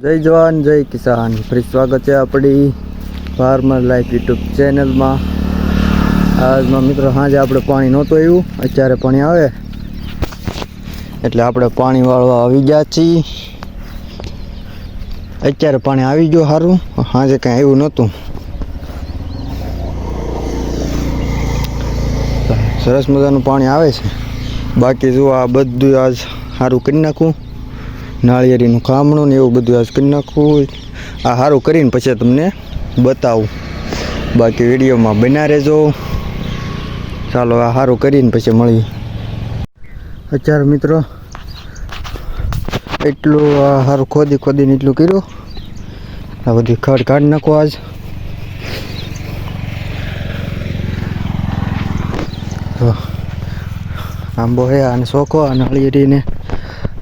જય જવાન જય કિસાન. ફરી સ્વાગત છે આપણી ફાર્મર લાઈફ યુટ્યુબ ચેનલમાં. આજમાં મિત્રો સાંજે આપણે પાણી નહોતું આવ્યું, અત્યારે પાણી આવે એટલે આપણે પાણી વાળવા આવી ગયા છીએ. અત્યારે પાણી આવી ગયું સારું, સાંજે કાંઈ આવ્યું નહોતું. સરસ મજાનું પાણી આવે છે. બાકી જો આ બધું આજ સારું કરી નાખું, નાળિયેરીનું ખામણું ને એવું બધું આજ કરી નાખવું. આ સારું કરીને પછી તમને બતાવું. બાકી વિડીયોમાં બન્યા રહેજો. ચાલો આ સારું કરીને પછી મળીએ. અત્યારે મિત્રો એટલું આ સારું ખોદીને એટલું કર્યું. આ બધી ખડ કાઢી નાખો આજ. આંબો હે અને સોખો અને નાળિયેરીને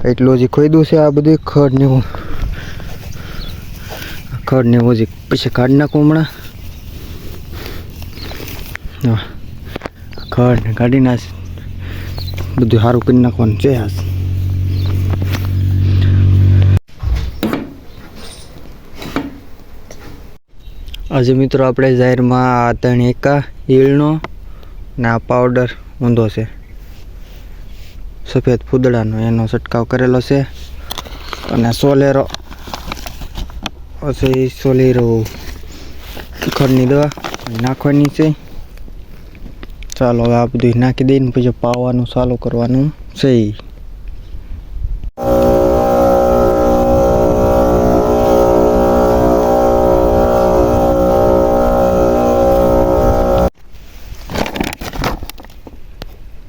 એટલું હજી ખોદ્યું છે. આ બધું ખડ ને હજી પછી કાઢી નાખું હમણાં. ખડ ને કાઢી નાખ, બધું સારું કરી નાખવાનું છે. આજે મિત્રો આપણે જાહેરમાં આ ત્રણ એકા ઈળનો ને આ પાવડર ઊંધો છે સફેદ ફૂદડાનો, એનો છંટકાવ કરેલો છે. અને સોલેરો ખડની દવા નાખવાની છે. ચાલો હવે આ બધું નાખી દઈને પછી પાવાનું ચાલુ કરવાનું છે.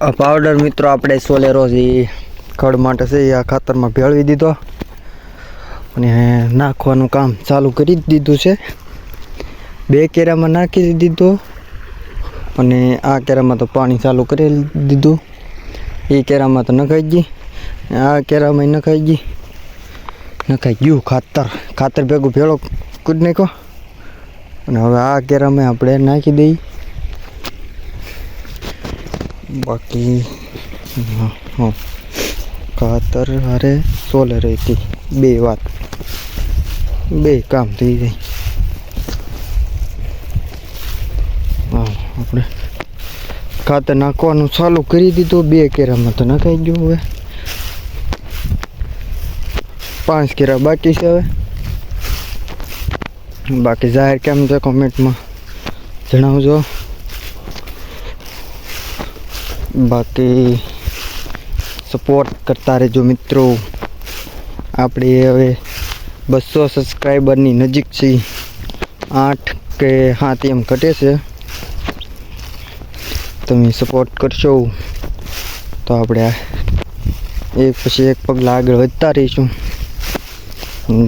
આ પાવડર મિત્રો આપણે સોલેરો જે ખડ માટે છે આ ખાતરમાં ભેળવી દીધો અને નાખવાનું કામ ચાલુ કરી દીધું છે. 2 કેરામાં નાખી દીધો અને આ કેરામાં તો પાણી ચાલુ કરી દીધું. એ કેરામાં તો નખાઈ ગઈ, આ કેરામાં નખાઈ ગયું ખાતર ભેગું ભેળો કૂદ નાખ્યો. અને હવે આ કેરામાં આપણે નાખી દઈએ. બાકી ખાતર હારે સોલર હતી, 2 કામ થઈ જાય. આપણે ખાતર નાખવાનું ચાલુ કરી દીધું. 2 કેરામાં તો નખાઈ ગયું. હવે 5 કેરા બાકી છે. હવે બાકી જાહેર કેમ છે કોમેન્ટમાં જણાવજો. બાકી સપોર્ટ કરતા રહેજો મિત્રો. આપણે હવે 200 સબસ્ક્રાઈબરની નજીક છીએ. 8 કે 7 એમ ઘટે છે. તમે સપોર્ટ કરશો તો આપણે એક પછી એક પગલાં આગળ વધતા રહીશું.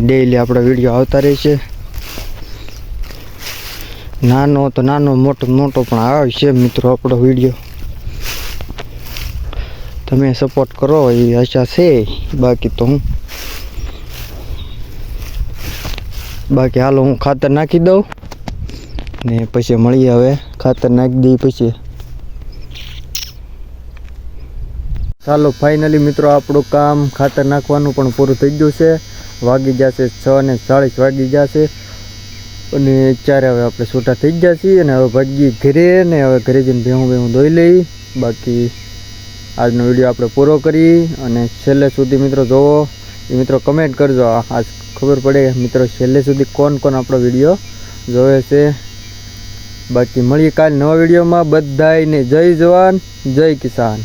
ડેઈલી આપણા વિડીયો આવતા રહેશે. નાનો તો નાનો, મોટો પણ આવશે મિત્રો આપણો વિડીયો. તમે સપોર્ટ કરો એ આશા છે. બાકી હાલો હું ખાતર નાખી દઉં ને પછી મળીએ. હવે ખાતર નાખી દઈએ પછી. ચાલો ફાઇનલી મિત્રો આપણું કામ ખાતર નાખવાનું પણ પૂરું થઈ ગયું છે. વાગી જશે 6:40 વાગી જશે અને અત્યારે હવે આપણે છૂટા થઈ ગયા છીએ. અને હવે ભાગી ઘરે ને હવે ઘરે જઈને ભેહું ધોઈ લઈ. બાકી આજનો વિડીયો આપણે પૂરો કરી. અને છેલ્લે સુધી મિત્રો જોવો એ મિત્રો કમેન્ટ કરજો. આજ ખબર પડે મિત્રો છેલ્લે સુધી કોણ આપણો વિડીયો જોવે છે. બાકી મળીએ કાલે નવા વિડીયોમાં. બધાયને જય જવાન જય કિસાન.